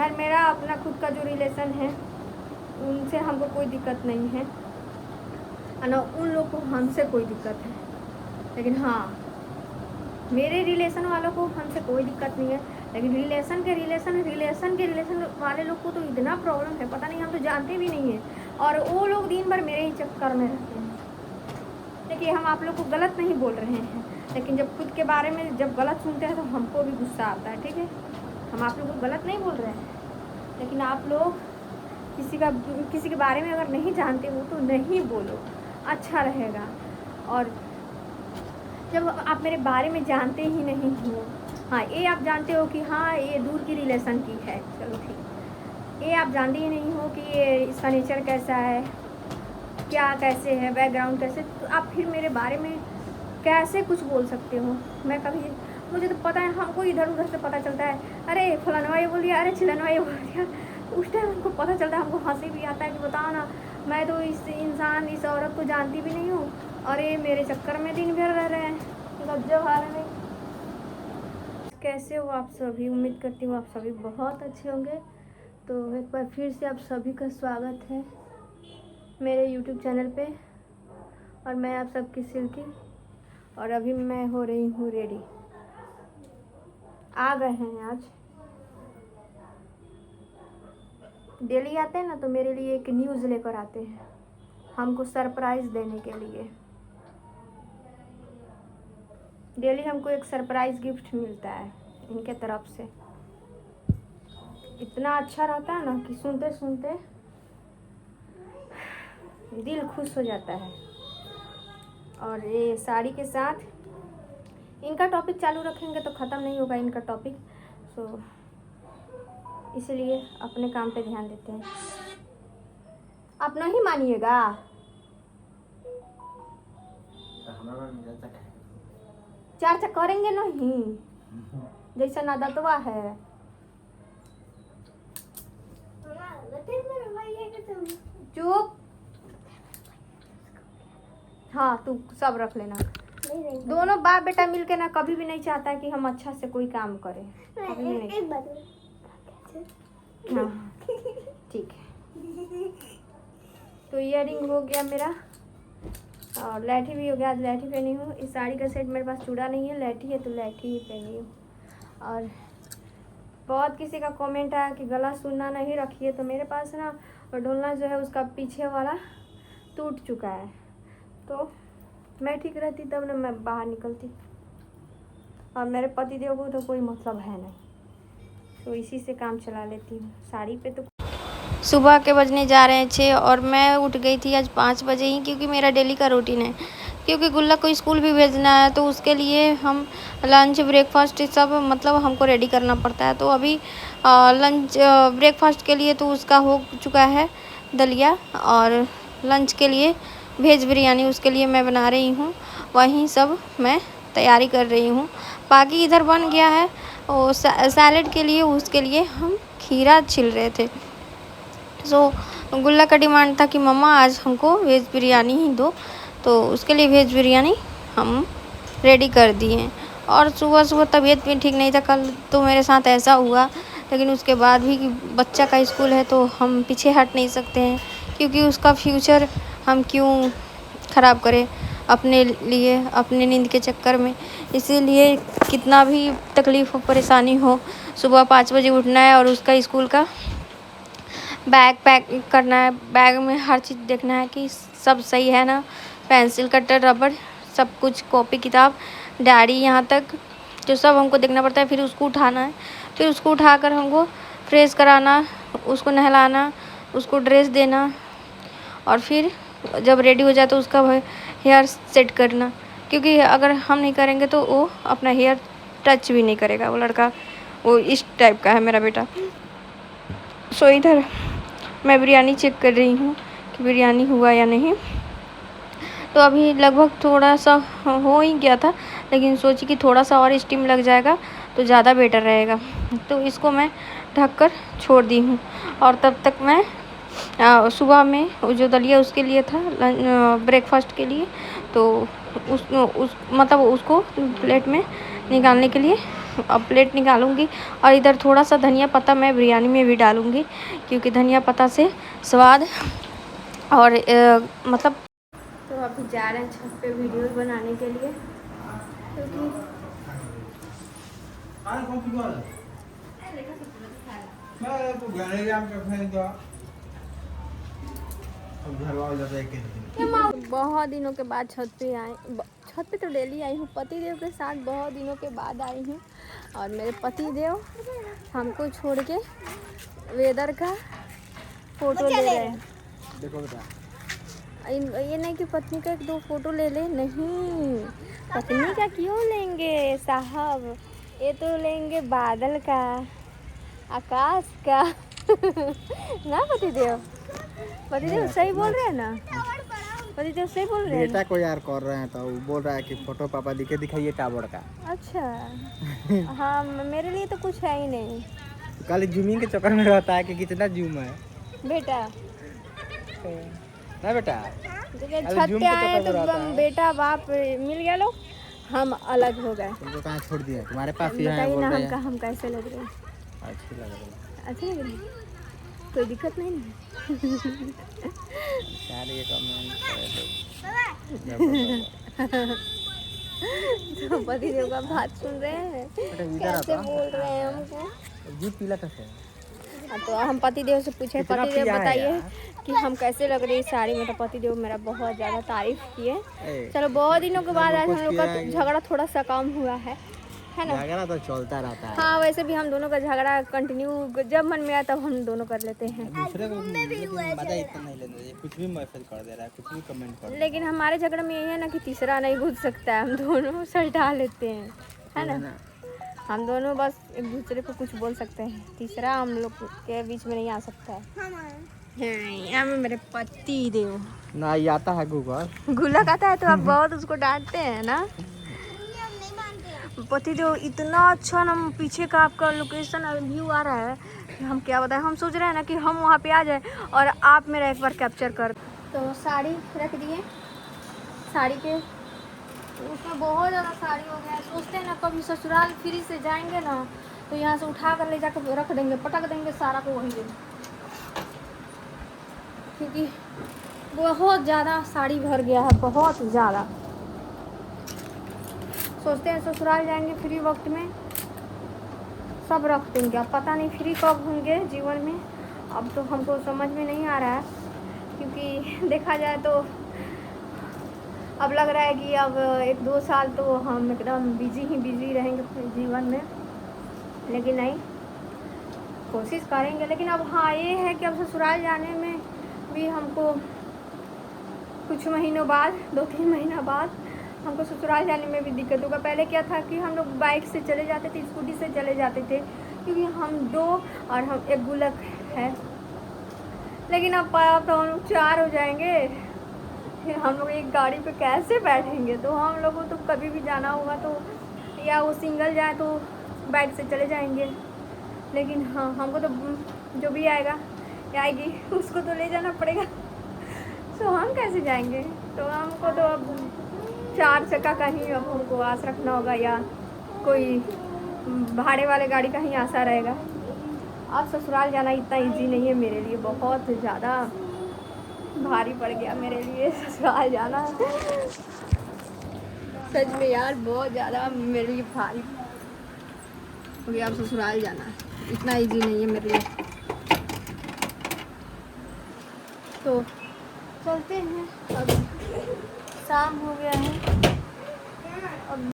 खैर मेरा अपना खुद का जो रिलेशन है उनसे हमको कोई दिक्कत नहीं है ना उन लोग को हमसे कोई दिक्कत है। लेकिन हाँ, मेरे रिलेशन वालों को हमसे कोई दिक्कत नहीं है, लेकिन रिलेशन के वाले लोग को तो इतना प्रॉब्लम है, पता नहीं, हम तो जानते भी नहीं हैं। और वो लोग दिन भर मेरे ही चक्कर में रहते हैं। देखिए, हम आप लोग को गलत नहीं बोल रहे हैं, लेकिन जब खुद के बारे में जब गलत सुनते हैं तो हमको भी गुस्सा आता है। ठीक है, हम आप लोग को गलत नहीं बोल रहे हैं, लेकिन आप लोग किसी के बारे में अगर नहीं जानते हो तो नहीं बोलो, अच्छा रहेगा। और जब आप मेरे बारे में जानते ही नहीं हो, हाँ ये आप जानते हो कि हाँ ये दूर की रिलेशन की है, चलो ठीक, ये आप जानते ही नहीं हो कि ये इसका नेचर कैसा है, क्या कैसे है, बैकग्राउंड कैसे, तो आप फिर मेरे बारे में कैसे कुछ बोल सकते हो। मुझे तो पता है, हमको इधर उधर से पता चलता है, अरे फलानवा ये बोल दिया, अरे चिलनवा ये बोल दिया, उस टाइम हमको पता चलता है, हमको हंसी भी आता है कि बताओ ना, मैं तो इस औरत को जानती भी नहीं हूँ और ये मेरे चक्कर में दिन भर रह रहे हैं, गजब हाल है। कैसे हो आप सभी? उम्मीद करती हूँ आप सभी बहुत अच्छे होंगे। तो एक बार फिर से आप सभी का स्वागत है मेरे YouTube चैनल पे, और मैं आप सबकी सिल्की, और अभी मैं हो रही हूँ रेडी। आ गए हैं आज, डेली आते हैं ना तो मेरे लिए एक न्यूज़ लेकर आते हैं, हमको सरप्राइज़ देने के लिए। डेली हमको एक सरप्राइज़ गिफ्ट मिलता है इनके तरफ से। इतना अच्छा रहता है ना कि सुनते सुनते दिल खुश हो जाता है। और ये साड़ी के साथ इनका टॉपिक चालू रखेंगे तो ख़त्म नहीं होगा इनका टॉपिक, तो इसलिए अपने काम पे ध्यान देते हैं। आप नहीं मानिएगा, चर्चा करेंगे नहीं, जैसा नादतवा है। चुप, हाँ तू सब रख लेना। दोनों बाप बेटा मिलके ना कभी भी नहीं चाहता है कि हम अच्छा से कोई काम करें, कभी भी नहीं। हाँ ठीक है, तो इयररिंग हो गया मेरा और लैठी भी हो गया। आज लैठी पहनी हूँ। इस साड़ी का सेट मेरे पास चूड़ा नहीं है, लैठी है तो लैठी ही पहनी हूँ। और बहुत किसी का कमेंट आया कि गला सुनना नहीं रखिए, तो मेरे पास ना ढोलना जो है उसका पीछे वाला टूट चुका है, तो मैं ठीक रहती तब ना मैं बाहर निकलती, और मेरे पति देव को तो कोई मतलब है नहीं, तो इसी से काम चला लेती हूँ। साड़ी पे तो सुबह के बजने जा रहे हैं 6 और मैं उठ गई थी आज 5 बजे ही, क्योंकि मेरा डेली का रूटीन है। क्योंकि गुल्ला को स्कूल भी भेजना है तो उसके लिए हम लंच ब्रेकफास्ट सब मतलब हमको रेडी करना पड़ता है। तो अभी लंच ब्रेकफास्ट के लिए तो उसका हो चुका है दलिया, और लंच के लिए वेज बिरयानी उसके लिए मैं बना रही हूँ, वहीं सब मैं तैयारी कर रही हूँ। बाकी इधर बन गया है और सैलेड के लिए उसके लिए हम खीरा छिल रहे थे। गुल्ला का डिमांड था कि मम्मा आज हमको वेज बिरयानी ही दो, तो उसके लिए वेज बिरयानी हम रेडी कर दिए। और सुबह सुबह तबीयत भी ठीक नहीं था कल, तो मेरे साथ ऐसा हुआ, लेकिन उसके बाद भी बच्चा का स्कूल है तो हम पीछे हट नहीं सकते हैं, क्योंकि उसका फ्यूचर हम क्यों ख़राब करें अपने लिए, अपने नींद के चक्कर में। इसीलिए कितना भी तकलीफ़ हो, परेशानी हो, सुबह 5 बजे उठना है और उसका स्कूल का बैग पैक करना है। बैग में हर चीज़ देखना है कि सब सही है ना, पेंसिल कटर रबड़ सब कुछ, कॉपी किताब डायरी यहाँ तक जो सब हमको देखना पड़ता है। फिर उसको उठाना है, फिर उसको उठाकर हमको फ्रेश कराना, उसको नहलाना, उसको ड्रेस देना, और फिर जब रेडी हो जाए तो उसका हेयर सेट करना, क्योंकि अगर हम नहीं करेंगे तो वो अपना हेयर टच भी नहीं करेगा। वो लड़का वो इस टाइप का है मेरा बेटा। सो इधर मैं बिरयानी चेक कर रही हूँ कि बिरयानी हुआ या नहीं। तो अभी लगभग थोड़ा सा हो ही गया था, लेकिन सोची कि थोड़ा सा और स्टीम लग जाएगा तो ज़्यादा बेटर रहेगा, तो इसको मैं ढक कर छोड़ दी हूँ। और तब तक मैं सुबह में जो दलिया उसके लिए था ब्रेकफास्ट के लिए, तो उस मतलब उसको प्लेट में निकालने के लिए अब प्लेट निकालूंगी और इधर थोड़ा सा धनिया पत्ता मैं बिरयानी में भी डालूंगी, क्योंकि धनिया पत्ता से स्वाद और मतलब। तो अभी जा रहे हैं छत पे वीडियो बनाने के लिए, क्योंकि बहुत दिनों के बाद छत पे आई। छत पे तो डेली आई हूँ, पति देव के साथ बहुत दिनों के बाद आई हूँ। और मेरे पति देव हमको छोड़ के वेदर का फोटो ले रहे हैं। देखो बेटा, ये नहीं कि पत्नी का 1-2 फोटो ले ले, नहीं, पत्नी का क्यों लेंगे साहब, ये तो लेंगे बादल का, आकाश का। ना पतिदेव सही बोल रहे हैं ना, पतिदेव सही बोल रहे हैं। बेटा को यार कर रहे हैं तो वो बोल रहा है कि फोटो पापा दिखाइए टावर का। अच्छा हाँ, मेरे लिए तो कुछ है ही नहीं। कल जूमिंग के चक्कर में रहता है कि कितना जूम है बेटा, ना बेटा छत पे आए तो बेटा बाप मिल गया, लोग हम अलग हो गए। तुमको कहाँ छोड़ दिया, तुम्हारे पास ही है। बताइए ना हम कैसे लग रहे हैं। अच्छी लग रही है, अच्छी लग रही है, कोई दिक्कत नहीं ना। यार ये कमेंट तो पति देव का बात सुन रहे हैं, कैसे बोल रहे हैं हमको। दूध पीला कैसे। तो हम पति देव से पूछे, पति देव बताइए कि हम कैसे लग रही साड़ी में। तो पति देव मेरा बहुत ज़्यादा तारीफ किए। चलो बहुत दिनों के बाद आज हम लोग का झगड़ा थोड़ा सा कम हुआ है ना। झगड़ा तो चलता रहता है। हाँ, वैसे भी हम दोनों का झगड़ा कंटिन्यू जब मन में आया तब हम दोनों कर लेते हैं। दूसरे को मजा इतना नहीं लेना चाहिए, कुछ भी मैसेज कर दे रहा है, कुछ भी कमेंट कर। लेकिन हमारे झगड़े में यही है ना कि तीसरा नहीं घुस सकता है, हम दोनों सलटा लेते हैं, है ना। हम दोनों बस एक दूसरे को कुछ बोल सकते हैं, तीसरा हम लोग के बीच में नहीं आ सकता है। यहाँ में मेरे पति देव ना, ये आता है गुल्लक आता है तो आप बहुत उसको डांटते हैं ना। पति देव इतना अच्छा ना, पीछे का आपका लोकेशन व्यू आ रहा है कि हम क्या बताएं। हम सोच रहे हैं ना कि हम वहाँ पे आ जाए और आप मेरा एक बार कैप्चर कर। तो साड़ी रख दिए, साड़ी के उसमें बहुत ज़्यादा साड़ी हो गया है। सोचते हैं ना कभी ससुराल फ्री से जाएंगे ना तो यहाँ से उठा कर ले जाकर रख देंगे, पटक देंगे सारा को वहीं पे, क्योंकि बहुत ज़्यादा साड़ी भर गया है, बहुत ज़्यादा। सोचते हैं ससुराल जाएंगे फ्री वक्त में सब रख देंगे। अब पता नहीं फ्री कब होंगे जीवन में, अब तो हमको समझ में नहीं आ रहा है, क्योंकि देखा जाए तो अब लग रहा है कि अब 1-2 साल तो हम एकदम बिजी रहेंगे जीवन में। लेकिन नहीं, कोशिश करेंगे। लेकिन अब हाँ ये है कि अब ससुराल जाने में भी हमको कुछ महीनों बाद, 2-3 महीना बाद हमको ससुराल जाने में भी दिक्कत होगा। पहले क्या था कि हम लोग बाइक से चले जाते थे, स्कूटी से चले जाते थे, क्योंकि हम 2 और हम एक गुल्लक है। लेकिन अब तो हम लोग 4 हो जाएंगे, फिर हम लोग एक गाड़ी पे कैसे बैठेंगे। तो हम लोग को तो कभी भी जाना होगा तो या वो सिंगल जाए तो बाइक से चले जाएंगे। लेकिन हाँ, हमको तो जो भी आएगा या आएगी उसको तो ले जाना पड़ेगा। तो हम कैसे जाएंगे। तो हमको तो अब 4 चक्का का ही अब हमको आस रखना होगा, या कोई भाड़े वाले गाड़ी का ही आशा रहेगा। अब ससुराल जाना इतना इजी नहीं है मेरे लिए, बहुत ज़्यादा भारी पड़ गया मेरे लिए ससुराल जाना। सच में यार बहुत ज़्यादा मेरे लिए भारी हो गया। अब ससुराल जाना इतना इजी नहीं है मेरे लिए। तो चलते हैं, अब शाम हो गया है। अब